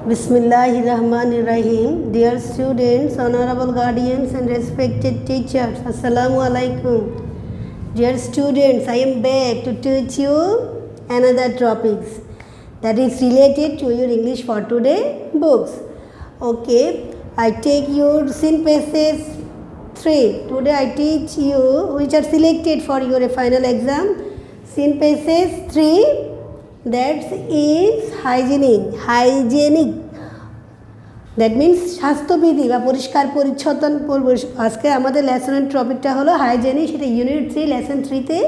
Bismillahirrahmanirrahim. Dear students, honorable guardians and respected teachers, Assalamu alaikum. Dear students, I am back to teach you another topics that is related to your English for today books. Okay, I take your scene passage 3. Today I teach you which are selected for your final exam. Scene passage 3. That is hygienic. That means স্বাস্থ্যবিধি বা পরিষ্কার পরিচ্ছন্ন আজকে আমাদের লেসনের টপিকটা হলো hygienic, সেটা unit 3 lesson 3-তে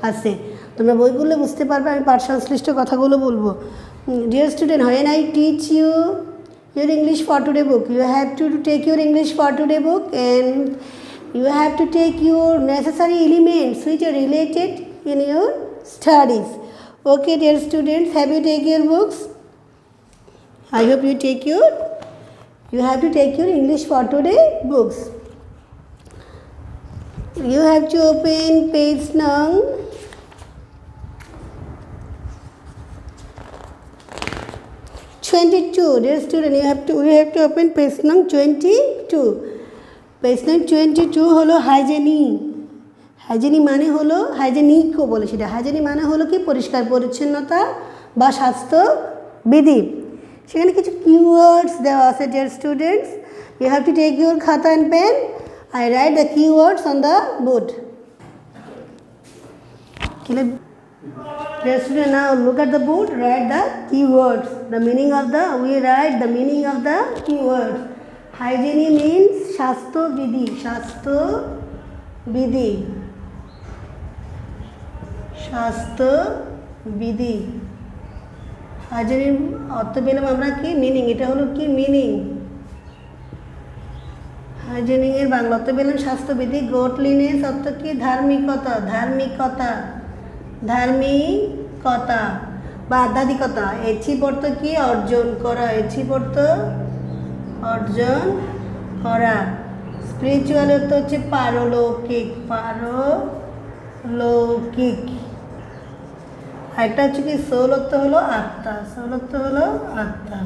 আছে। তোমরা বইগুলো বুঝতে পারবে, আমি পাঠ সংশ্লিষ্ট কথাগুলো বলবো। Dear student, when I teach you your English for today book, you have to take your English for today book and you have to take your necessary elements which are related in your studies. Okay, dear students, have you take your books? I hope you have to take your English for today books. You have to open page number 22. Dear student, you have to open page number 22. Page number 22 হলো hygienic মানে হলো হাইজেনিকও বলে, সেটা hygienic মানে হলো কি পরিষ্কার পরিচ্ছন্নতা বা স্বাস্থ্যবিধি। সেখানে কিছু কিওয়ার্ডস দেওয়া আছে। Dear students, you have to take your খাতা and pen. I write the keywords on the board. Dear student, now look at the board, write the keywords. We write the meaning of the keywords. Hygiene means স্বাস্থ্যবিধি। Hygienic অর্থ পেলাম আমরা কি meaning, এটা হলো কি meaning. হাইজেনিকের Bangla অর্থ পেলাম স্বাস্থ্যবিধি। গডলিনেস অর্থ কি ধার্মিকতা বা আধ্যাত্মিকতা। এচিভ অর্থ কি অর্জন করা। স্পিরিচুয়াল অর্থ হচ্ছে পারলৌকিক। আরেকটা হচ্ছে কি সোল অর্থ হলো আত্মা।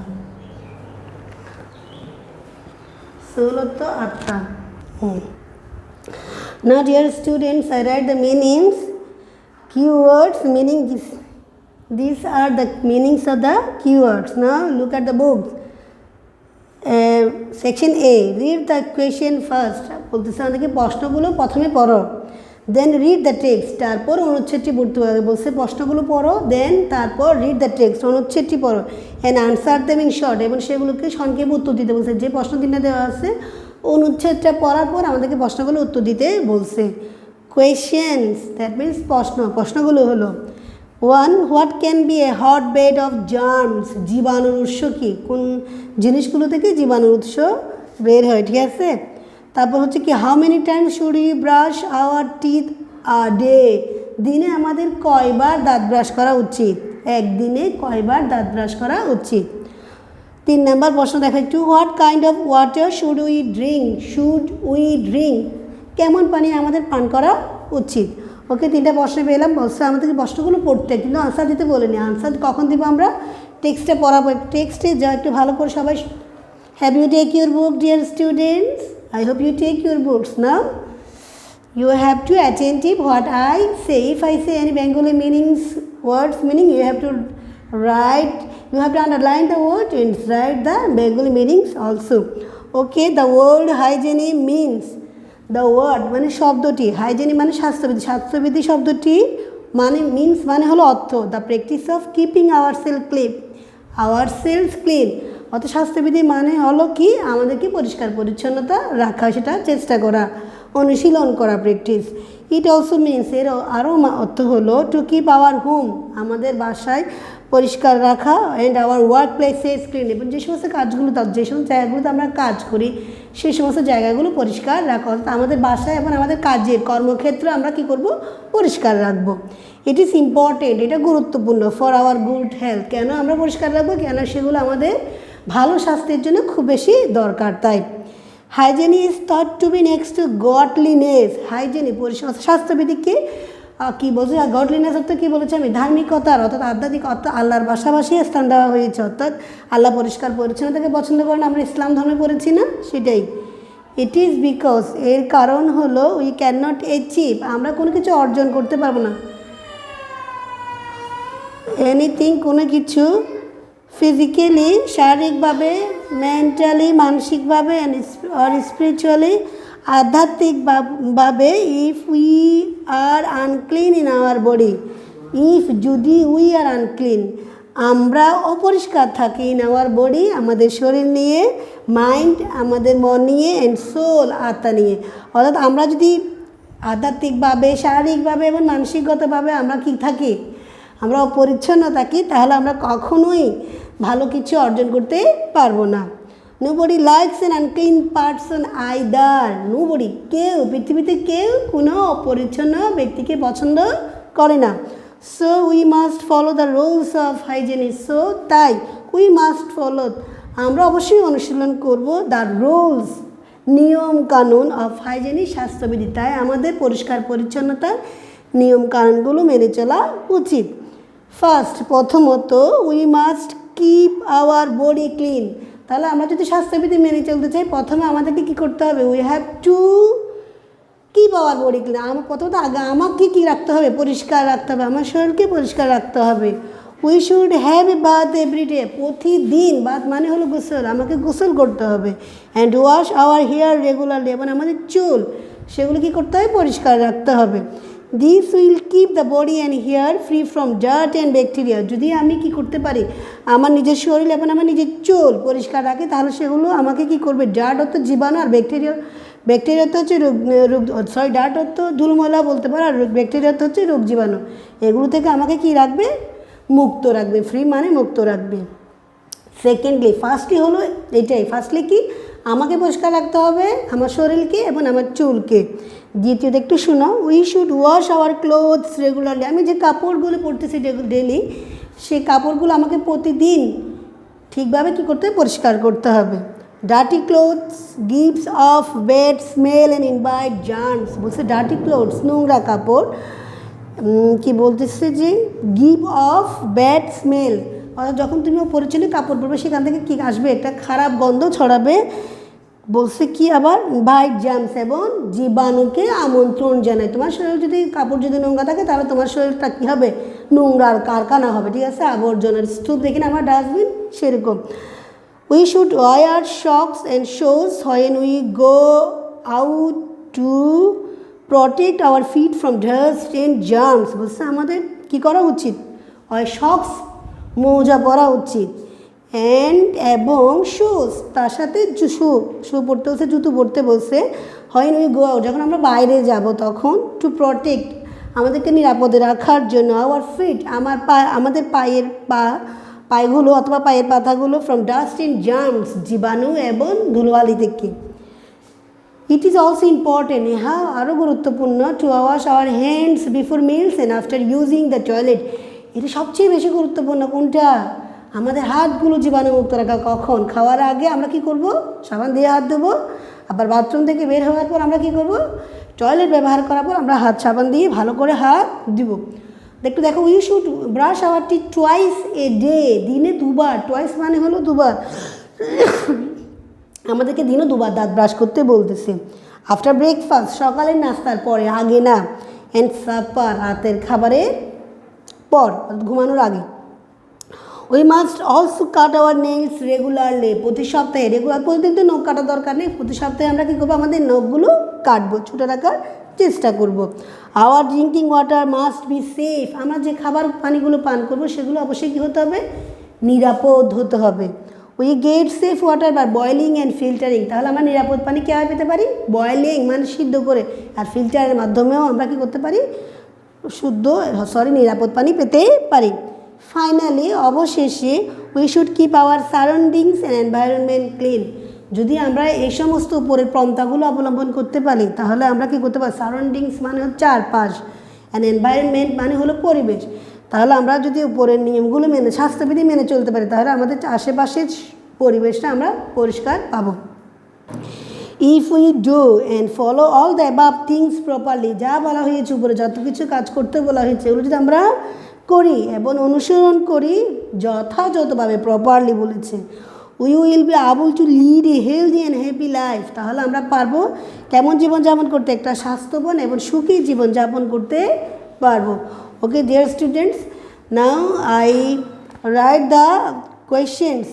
Now dear students, I write the meanings, keywords meaning this. These are the meanings of the keywords. Now look at the books. Section A, read the question first. বলতেছে আমাদেরকে প্রশ্নগুলো প্রথমে পড়ো, দেন রিড দ্য টেক্সট। তারপর অনুচ্ছেদটি পড়তে হবে। বলছে প্রশ্নগুলো পড়ো, দেন তারপর রিড দ্য টেক্সট, অনুচ্ছেদটি পড়ো, and answer them in short, এবং সেগুলোকে সংক্ষেপে উত্তর দিতে বলছে। যে প্রশ্ন 3টা দেওয়া আছে, অনুচ্ছেদটা পড়ার পর আমাদেরকে প্রশ্নগুলো উত্তর দিতে বলছে। কোয়েশ্চেন্স, দ্যাট মিনস প্রশ্নগুলো হলো 1. What can be a hot bed of germs? জীবাণুর উৎস কী? কোন জিনিসগুলো থেকে জীবাণুর উৎস বের হয়, ঠিক আছে। তারপর হচ্ছে কি how many times should you brush our teeth a day? দিনে আমাদের কয়বার দাঁত ব্রাশ করা উচিত? একদিনে কয়বার দাঁত ব্রাশ করা উচিত? 3 নম্বর প্রশ্ন দেখা যাচ্ছে, what kind of water should we drink? কেমন পানি আমাদের পান করা উচিত? ওকে, 3টা প্রশ্ন পেলাম। বলছে আমাদেরকে প্রশ্নগুলো পড়তে, কিন্তু আনসার দিতে বলেনি। আনসার কখন দিব আমরা? টেক্সটে পড়াবো। টেক্সটে যা একটু ভালো করে সবাই। Have you take your book dear students? I hope you take your books now. You have to attentive what I say. If I say any Bengali words meaning, you have to write. You have to underline the word and write the Bengali meanings also. Okay, the word hygiene means, the word মানে শব্দটি, hygienic মানে স্বাস্থ্যবিধি শব্দটি মানে হলো অর্থ the practice of keeping ourselves clean. অত স্বাস্থ্যবিধি মানে হলো কি আমাদেরকে পরিষ্কার পরিচ্ছন্নতা রাখা, সেটা চেষ্টা করা, অনুশীলন করা, প্র্যাকটিস। ইট অলসো মিনস, এর আরও অর্থ হলো টু কিপ আওয়ার হোম, আমাদের বাসায় পরিষ্কার রাখা, and our work places clean, এবং যে সমস্ত জায়গাগুলোতে আমরা কাজ করি সেই সমস্ত জায়গাগুলো পরিষ্কার রাখা। অর্থাৎ আমাদের বাসায় এবং আমাদের কর্মক্ষেত্র আমরা কী করব? পরিষ্কার রাখবো। ইট ইজ ইম্পর্টেন্ট, এটা গুরুত্বপূর্ণ। ফর আওয়ার গুড হেলথ, কেন আমরা পরিষ্কার রাখবো? কেন সেগুলো আমাদের ভালো স্বাস্থ্যের জন্য খুব বেশি দরকার। তাই hygienic is thought to be next to godliness. Hygienic স্বাস্থ্যবিধিকে কী বলছে, গডলিনেস অর্থ কী বলেছি আমি, ধার্মিকতার অর্থাৎ আধ্যাত্মিক অর্থাৎ আল্লাহর পাশাপাশি স্থান দেওয়া হয়েছে, অর্থাৎ আল্লাহ পরিষ্কার পরিচ্ছন্নতাকে পছন্দ করেন, আমরা ইসলাম ধর্মে পড়েছি না, সেটাই। ইট ইজ বিকজ, এর কারণ হলো উই ক্যান নট অ্যাচিভ, আমরা কোনো কিছু অর্জন করতে পারবো না, এনিথিং কোনো কিছু, ফিজিক্যালি শারীরিকভাবে, মেন্টালি মানসিকভাবে, আর স্পিরিচুয়ালি আধ্যাত্মিকভাবে, if we are unclean in our body, if যদি উই আর আনক্লিন, আমরা অপরিষ্কার থাকি ইন আওয়ার বডি, আমাদের শরীর নিয়ে, মাইন্ড আমাদের মন নিয়ে, অ্যান্ড সোল আত্মা নিয়ে, অর্থাৎ আমরা যদি আধ্যাত্মিকভাবে, শারীরিকভাবে এবং মানসিকগতভাবে আমরা কি থাকি, আমরা অপরিচ্ছন্ন থাকি, তাহলে আমরা কখনোই ভালো কিছু অর্জন করতে পারবো না। Nobody likes an unclean person either, nobody, কেউ পৃথিবীতে কেউ কোনো অপরিচ্ছন্ন ব্যক্তিকে পছন্দ করে না। So we must follow the rules of hygienic, so তাই উই মাস্ট ফলো, আমরা অবশ্যই অনুশীলন করব দ্য রুলস, নিয়ম কানুন অফ হাইজেনিক, স্বাস্থ্যবিধি, তাই আমাদের পরিষ্কার পরিচ্ছন্নতার নিয়ম কানুনগুলো মেনে চলা উচিত। ফার্স্ট, প্রথমত we must keep our body clean, তাহলে আমরা যদি স্বাস্থ্যবিধি মেনে চলতে চাই, প্রথমে আমাদেরকে কী করতে হবে, we have to keep our body clean, আমার প্রথমত আগে আমাকে কী রাখতে হবে, পরিষ্কার রাখতে হবে, আমার শরীরকে পরিষ্কার রাখতে হবে। We should have a bath everyday, প্রতিদিন, বাথ মানে হলো গোসল, আমাকে গোসল করতে হবে। And wash our hair regularly, এবং আমাদের চুল সেগুলো কী করতে হবে, পরিষ্কার রাখতে হবে। This will keep the body and hair free from dirt and bacteria, যদি আমি কি করতে পারি, আমার নিজের শরীর এবং আমার নিজের চুল পরিষ্কার রাখি, তাহলে সেগুলো আমাকে কি করবে, ডার্ট অর্থ জীবাণু, আর ব্যাকটেরিয়া, ব্যাকটেরিয়া তো হচ্ছে ডার্ট অর্থ ধুলময়লা বলতে পারো, আর ব্যাকটেরিয়া তো হচ্ছে রোগ জীবাণু, এগুলো থেকে আমাকে কি রাখবে, মুক্ত রাখবে, ফ্রি মানে মুক্ত রাখবে। সেকেন্ডলি, ফার্স্টলি হলো এটাই, ফার্স্টলি কি, আমাকে পরিষ্কার রাখতে হবে, আমার শরীরকে এবং আমার চুলকে। দ্বিতীয়ত একটু শোনো, we should wash our clothes regularly, আমি যে কাপড়গুলো পরতেছি ডেলি, সেই কাপড়গুলো আমাকে প্রতিদিন ঠিকভাবে কী করতে হবে, পরিষ্কার করতে হবে। Dirty clothes gives of bad smell and invite germs, বলছে ডার্টি ক্লোথস, নোংরা কাপড়, কি বলতেছে যে গিভ অফ ব্যাড স্মেল, অর্থাৎ যখন তুমি পরিচ্ছন্ন কাপড় পরবে সেখান থেকে কী আসবে, একটা খারাপ গন্ধ ছড়াবে, বলছে কি আবার ভাইট জার্মস, এবং জীবাণুকে আমন্ত্রণ জানায়। তোমার শরীর যদি কাপড় যদি নোংরা থাকে, তাহলে তোমার শরীরটা কী হবে, নোংরার কারখানা হবে, ঠিক আছে, আবর্জনার স্তূপ, দেখি না আমার ডাস্টবিন, সেরকম। We should wear socks and shoes when we go out to protect our feet from dust and germs, বলছে আমাদের কী করা উচিত, হয় সক্স মোজা পরা উচিত, এবং শুজ, তার সাথে শু পরতে বলছে, জুতো পরতে বলছে, হয় উই গো আউট, যখন আমরা বাইরে যাব তখন, টু প্রটেক্ট আমাদেরকে নিরাপদে রাখার জন্য, আওয়ার ফিট আমাদের পায়েগুলো অথবা পায়ের পাতাগুলো, ফ্রম ডাস্ট অ্যান্ড জার্মস জীবাণু এবং ধুলোবালি থেকে। ইট ইজ অলসো ইম্পর্টেন্ট, হ্যাঁ আরও গুরুত্বপূর্ণ, to wash our hands before meals and after using the toilet, এটা সবচেয়ে বেশি গুরুত্বপূর্ণ। কোনটা, আমাদের হাতগুলো জীবাণুমুক্ত রাখা, কখন, খাওয়ার আগে আমরা কি করব, সাবান দিয়ে হাত দেবো, আবার বাথরুম থেকে বের হওয়ার পর আমরা কি করব, টয়লেট ব্যবহার করার পর আমরা হাত সাবান দিয়ে ভালো করে হাত দিব। একটু দেখো, we should brush our teeth twice a day, দিনে দুবার, টুয়াইস মানে হলো দুবার, আমাদেরকে দিনে দুবার দাঁত ব্রাশ করতে বলতেছে। আফটার ব্রেকফাস্ট, সকালের নাস্তার পরে, আগে না। অ্যান্ড সাপার, রাতের খাবারের পর, ঘুমানোর আগে। We must also cut our nails regularly, প্রতি সপ্তাহে, রেগুলার প্রতিদিন তো নখ কাটার দরকার নেই, প্রতি সপ্তাহে আমরা কী করবো, আমাদের নখগুলো কাটবো, ছোটো রাখার চেষ্টা করব। Our drinking water must be safe, আমরা যে খাবার পানিগুলো পান করবো সেগুলো অবশ্যই কী হতে হবে, নিরাপদ হতে হবে। We get safe water by boiling and filtering, তাহলে আমরা নিরাপদ পানি কীভাবে পেতে পারি, বয়েলিং মানে সিদ্ধ করে, আর ফিল্টারের মাধ্যমেও আমরা কী করতে পারি, নিরাপদ পানি পেতে পারি। ফাইনালি, অবশেষে, we should keep our surroundings and environment clean, যদি আমরা এই সমস্ত উপরের পন্থাগুলো অবলম্বন করতে পারি, তাহলে আমরা কী করতে পারি, সারাউন্ডিংস মানে হচ্ছে চারপাশ, অ্যান্ড এনভায়রনমেন্ট মানে হলো পরিবেশ, তাহলে আমরা যদি উপরের নিয়মগুলো মেনে, স্বাস্থ্যবিধি মেনে চলতে পারি, তাহলে আমাদের আশেপাশের পরিবেশটা আমরা পরিষ্কার পাবো। If we do and follow all the above things properly, যা বলা হয়েছে উপরে যত কিছু কাজ করতে বলা হয়েছে এগুলো যদি আমরা করি এবং অনুসরণ করি যথাযথভাবে, প্রপারলি বলেছে, we will be able to lead a healthy and happy life, তাহলে আমরা পারবো কেমন জীবনযাপন করতে, একটা স্বাস্থ্যবান এবং সুখী জীবনযাপন করতে পারবো। Okay dear students, now I write the questions,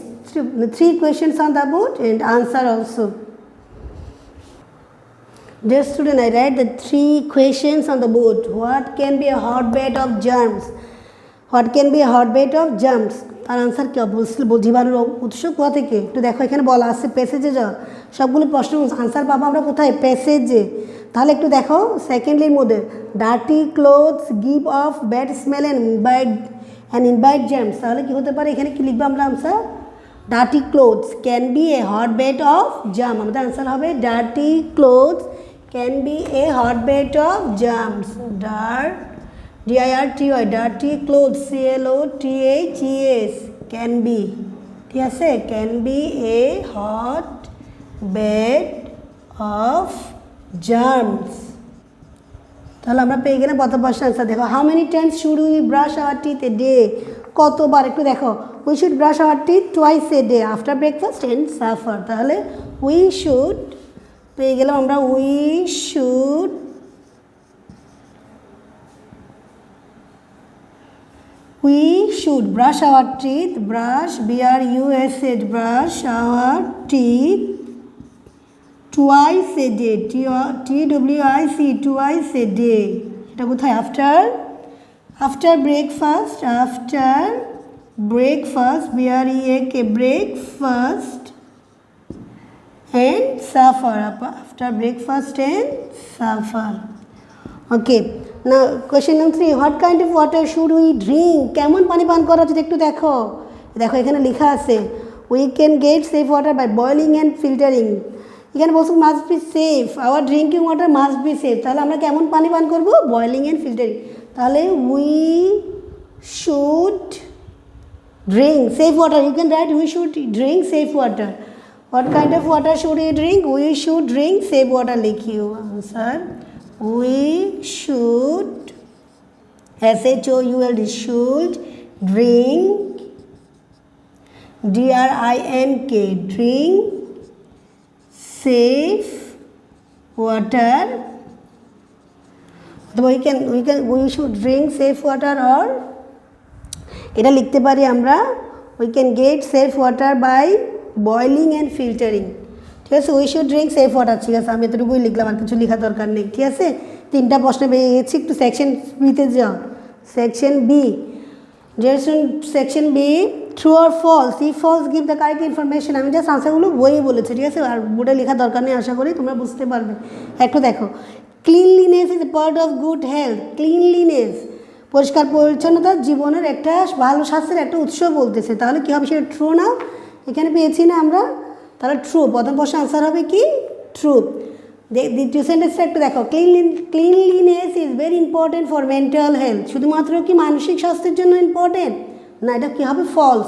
3 questions on the board and answer also. Dear student, I write the 3 questions on the board. What can be a hotbed of germs? What can be a hotbed of germs? তার answer কি হবে? জীবাণুর উৎস কোথা থেকে? একটু দেখো এখানে বলা আছে প্যাসেজে যাও, সবগুলো প্রশ্ন আনসার পাবো আমরা কোথায়? প্যাসেজে। তাহলে একটু দেখো সেকেন্ডলির মধ্যে, dirty clothes give off bad smell and invite germs, তাহলে কী হতে পারে? এখানে কি লিখবো আমরা answer? Dirty clothes can be a hotbed of germ, আমাদের আনসার হবে dirty clothes can be a hotbed of germs. DIRTY, dirty clothes, CLOTHES, can be, ঠিক আছে, can be a hot bed of germs. তাহলে আমরা পেয়ে গেলাম প্রথম প্রশ্নের আনসার। দেখো, how many times should we brush our teeth a day? কতবার? একটু দেখো, we should brush our teeth twice a day after breakfast and supper. তাহলে উই শুড পেয়ে গেলাম আমরা, we should brush our teeth, brush, BRUSH, brush our teeth twice a day, TWICE, twice a day। এটা কোথায়? after breakfast, BREAK, breakfast and supper, after breakfast and supper। Okay, now question number 3, what kind of water should we drink? কেমন পানি পান করা উচিত? একটু দেখো এখানে লেখা আছে, we can get safe water by boiling and filtering। এখানে বলছো must be safe, our drinking water must be safe, তাহলে আমরা কেমন পানি পান করবো? Boiling and filtering. তাহলে we should drink safe water, you can write we should drink safe water. What kind of water should you drink? We should drink safe water, লিখিও answer. We should, SHOULD, should drink, DRINK, drink safe water। we should drink safe water, or এটা লিখতে পারি আমরা, we can get safe water by boiling and filtering। ঠিক আছে, we should drink safe water, ঠিক আছে, আমি এতটুকুই লিখলাম, আর কিছু লেখার দরকার নেই। ঠিক আছে, 3টা প্রশ্ন পেয়ে গেছি। একটু সেকশন বিতে যাও, section B. Section B, true or false, if false give the correct information. আমি জাস্ট আনসারগুলো বইয়ে বলেছি, ঠিক আছে, আর বোর্ডে লেখার দরকার নেই, আশা করি তোমরা বুঝতে পারবে। একটু দেখো, cleanliness is a part of good health. Cleanliness, পরিষ্কার পরিচ্ছন্নতা জীবনের একটা ভালো স্বাস্থ্যের একটা উৎস বলতেছে, তাহলে কী হবে? সেটা ট্রু না? এখানে পেয়েছি না আমরা, তাহলে ট্রু। প্রথম প্রশ্ন আনসার হবে কি? ট্রু। দ্বিতীয় সেন্টেন্সটা একটু দেখো, cleanliness is very important for mental health. শুধুমাত্র কি মানসিক স্বাস্থ্যের জন্য ইম্পর্টেন্ট? না, এটা কী হবে? ফলস।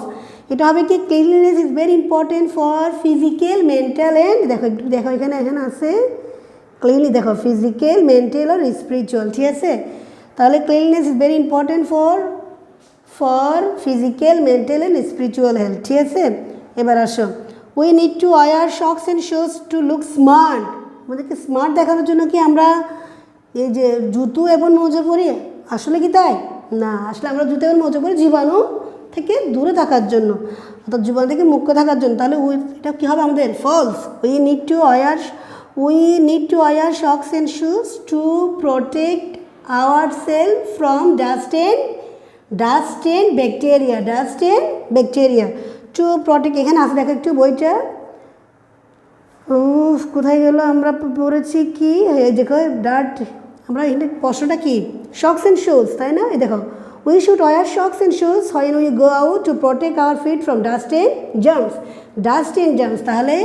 এটা হবে কি? Cleanliness is very important for physical, mental and, দেখো একটু দেখো এখানে আছে ক্লিনলি, দেখো ফিজিক্যাল, মেন্টাল আর স্পিরিচুয়াল। ঠিক আছে, তাহলে cleanliness is very important for physical, mental and spiritual health. ঠিক আছে, এবার আসো, we need to wear socks and shoes to look smart. আমাদেরকে স্মার্ট দেখানোর জন্য কি আমরা এই যে জুতো এবং মোজা পরি? আসলে কি তাই? না, আসলে আমরা জুতো এবং মোজা পরি জীবাণু থেকে দূরে থাকার জন্য, অর্থাৎ জীবাণু থেকে মুক্ত থাকার জন্য। তাহলে এটা কী হবে আমাদের? False. We need to wear socks and shoes to protect our self from dust and bacteria. To protect, এখানে আসে দেখো একটু বইটা, কোথায় গেল? আমরা পড়েছি কি, দেখো ডার্ট, আমরা এখানে প্রশ্নটা কি? শক্স অ্যান্ড শুজ, তাই না? এই দেখো, we should wear socks and shoes when we go out to protect our feet from dust and germs. তাহলে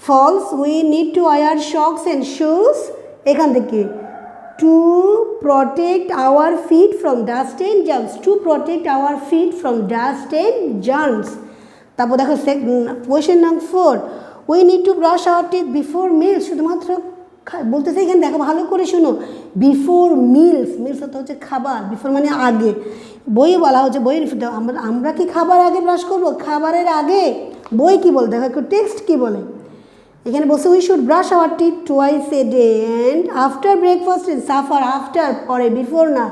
ফলস। We need to wear socks and shoes, এখান থেকে to protect our feet from dust and germs. তারপর দেখো question number 4, we need to brush our teeth before meals, শুধুমাত্র বলতেছে এখানে দেখো ভালো করে শুনো, বিফোর মিলস, মিলস হচ্ছে খাবার, বিফোর মানে আগে, বই বলা হচ্ছে বইয়ের আমরা কি খাবার আগে ব্রাশ করবো, খাবারের আগে, বই কি বলে দেখো একটু টেক্সট কি বলে, এখানে বলছে we should brush our teeth twice a day and after breakfast in supper, after পরে, বিফোর না,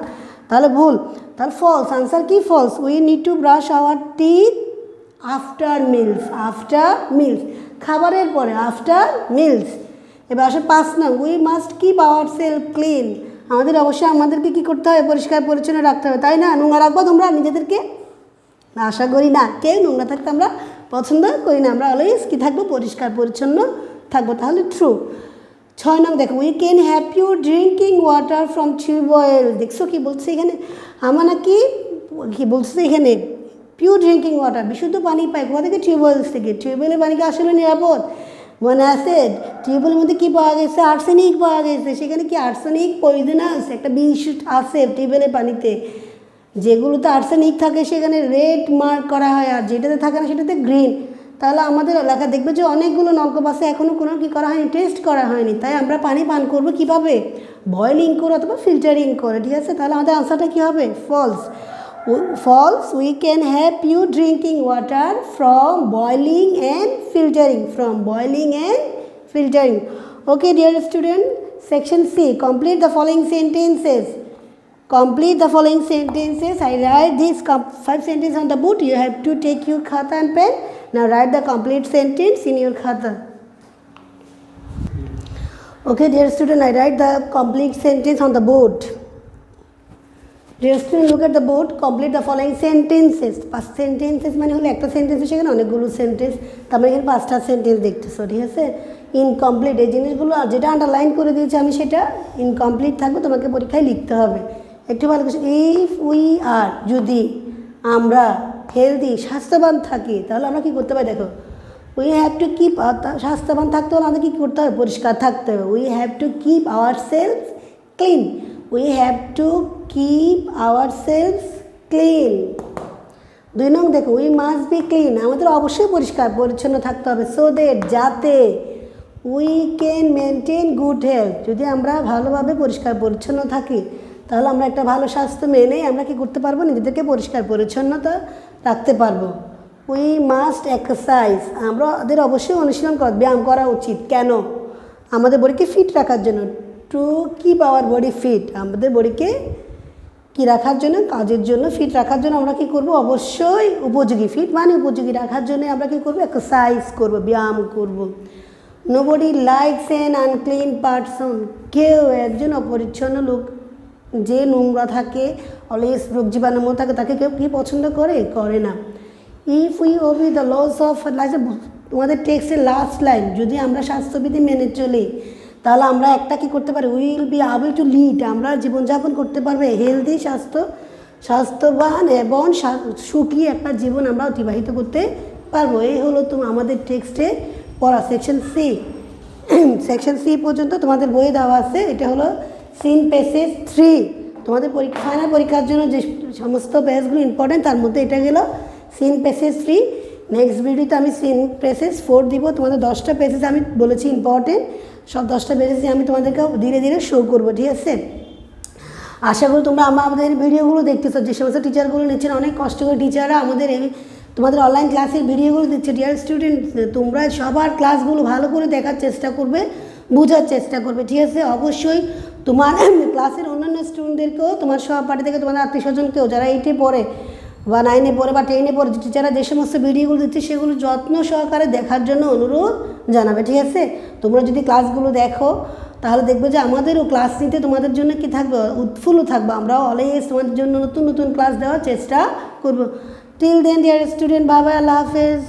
তাহলে ভুল, তাহলে ফলস, আনসার কি false, we need to brush our teeth after meals, after meals খাবারের পরে, আফটার মিলস। এবার আসে 5 নং, we must keep our self clean, আমাদের অবশ্যই আমাদেরকে কী করতে হবে, পরিষ্কার পরিচ্ছন্ন রাখতে হবে, তাই না? নোংরা রাখবো তোমরা নিজেদেরকে? আশা করি না, কেউ নোংরা থাকতে আমরা পছন্দ করি না, আমরা অলওয়েজ কী থাকবো, পরিষ্কার পরিচ্ছন্ন থাকবো, তাহলে ট্রু। 6 নং দেখো, we can have pure drinking water from tubewell, দেখছো কি বলছে এখানে, আমরা নাকি কী বলছে এখানে, পিওর ড্রিঙ্কিং ওয়াটার, বিশুদ্ধ পানি পাই কোথা থেকে, টিউবওয়েলস থেকে, টিউবওয়েলের পানি কি আসলে নিরাপদ? মনে আছে টিউবওয়েলের মধ্যে কী পাওয়া গেছে, আর্সেনিক পাওয়া গেছে, সেখানে কি আর্সেনিক পয়জনাস একটা বিষ আছে টিউবওয়েলের পানিতে, যেগুলোতে আর্সেনিক থাকে সেখানে রেড মার্ক করা হয়, আর যেটাতে থাকে না সেটাতে গ্রিন। তাহলে আমাদের এলাকা দেখবে যে অনেকগুলো নলকূপ আছে এখনও কোনো কী করা হয়নি, টেস্ট করা হয়নি, তাই আমরা পানি পান করবো কীভাবে, বয়লিং করে অথবা ফিল্টারিং করে, ঠিক আছে? তাহলে আমাদের আনসারটা কী হবে, false, false, we can have pure drinking water from boiling and filtering, from boiling and filtering. Okay dear student, section C, complete the following sentences, complete the following sentences. I write these 5 sentences on the board. You have to take your khata and pen. Now write the complete sentence in your khata. Okay dear student, I write the complete sentence on the board. Dear student, look at the board. Complete the following sentences. 5 sentences মানে হলো একটা sentence, সেখানে অনেকগুলো sentence, তারপরে এখানে 5টা sentence দেখতেছো, ঠিক আছে? ইনকমপ্লিট এই জিনিসগুলো যেটা আন্ডারলাইন করে দিয়েছি আমি সেটা ইনকমপ্লিট থাকবে, তোমাকে পরীক্ষায় লিখতে হবে। একটু ভালো করে, ইফ উই আর, যদি আমরা হেলদি স্বাস্থ্যবান থাকি তাহলে আমরা কী করতে পারি, দেখো উই হ্যাভ টু কিপ, স্বাস্থ্যবান থাকতে হলে আমাদের কী করতে হবে, পরিষ্কার থাকতে হবে, we have to keep our self clean, we have to keep our self clean. 2 নং দেখো, উই মাস্ট বি ক্লিন, আমাদের অবশ্যই পরিষ্কার পরিচ্ছন্ন থাকতে হবে, সো দ্যাট, যাতে, we can maintain good health, যদি আমরা ভালোভাবে পরিষ্কার পরিচ্ছন্ন থাকি তাহলে আমরা একটা ভালো স্বাস্থ্য মেনেই আমরা কী করতে পারবো, নিজেদেরকে পরিষ্কার পরিচ্ছন্নতা রাখতে পারবো। উই মাস্ট এক্সারসাইজ, আমাদের অবশ্যই অনুশীলন ব্যায়াম করা উচিত, কেন, আমাদের বডিকে ফিট রাখার জন্য, to keep our body fit, আমাদের বডিকে কী রাখার জন্য, কাজের জন্য, ফিট রাখার জন্য আমরা কী করবো, অবশ্যই উপযোগী, ফিট মানে উপযোগী রাখার জন্য আমরা কী করবো, এক্সারসাইজ করবো, ব্যায়াম করবো। Nobody likes an unclean person, কেউ একজন অপরিচ্ছন্ন লোক যে নোংরা থাকে, অলওয়েজ রোগ জীবাণুর মধ্যে থাকে, তাকে কেউ কি পছন্দ করে, করে না। If we obey the laws of life, তোমাদের টেক্সটের লাস্ট লাইন, যদি আমরা স্বাস্থ্যবিধি মেনে চলি তাহলে আমরা একটা কী করতে পারি, will be able to lead, আমরা জীবনযাপন করতে পারবে হেলদি, স্বাস্থ্যবান এবং সুখী একটা জীবন আমরা অতিবাহিত করতে পারবো। এই হলো আমাদের টেক্সটে পড়া সেকশন সি। সেকশন সি পর্যন্ত তোমাদের বইয়ে দেওয়া আছে, এটা হলো সিন পেসেজ 3, তোমাদের ফাইনাল পরীক্ষার জন্য যে সমস্ত পেজগুলো ইম্পর্টেন্ট তার মধ্যে এটা গেল সিন পেসেজ 3। নেক্সট ভিডিওতে আমি সিন পেসেজ 4 দিব, তোমাদের 10টা পেসেজ আমি বলেছি ইম্পর্টেন্ট, সব 10টা পেসেজ আমি তোমাদেরকে ধীরে ধীরে শো করবো, ঠিক আছে? আশা করি তোমরা আমাদের ভিডিওগুলো দেখতেছো, যে সমস্ত টিচারগুলো নিচ্ছেন অনেক কষ্ট করে টিচাররা আমাদের তোমাদের অনলাইন ক্লাসের ভিডিওগুলো দিচ্ছে। ডিয়ার স্টুডেন্ট, তোমরা সবার ক্লাসগুলো ভালো করে দেখার চেষ্টা করবে, বোঝার চেষ্টা করবে, ঠিক আছে? অবশ্যই তোমার ক্লাসের অন্যান্য স্টুডেন্টদেরকেও, তোমার সহপাঠী থেকে তোমাদের আত্মীয় স্বজনকেও, যারা 8-এ পড়ে বা 9-এ পড়ে বা 10-এ পড়ে, টিচাররা যে সমস্ত ভিডিওগুলো দিচ্ছে সেগুলো যত্ন সহকারে দেখার জন্য অনুরোধ জানাবে, ঠিক আছে? তোমরা যদি ক্লাসগুলো দেখো তাহলে দেখবে যে আমাদেরও ক্লাস নিতে তোমাদের জন্য কি থাকবে, উৎফুল্ল থাকবে, আমরাও অলওয়েজ তোমাদের জন্য নতুন নতুন ক্লাস দেওয়ার চেষ্টা করব। Till then dear student, bye bye, আল্লাহ হাফেজ।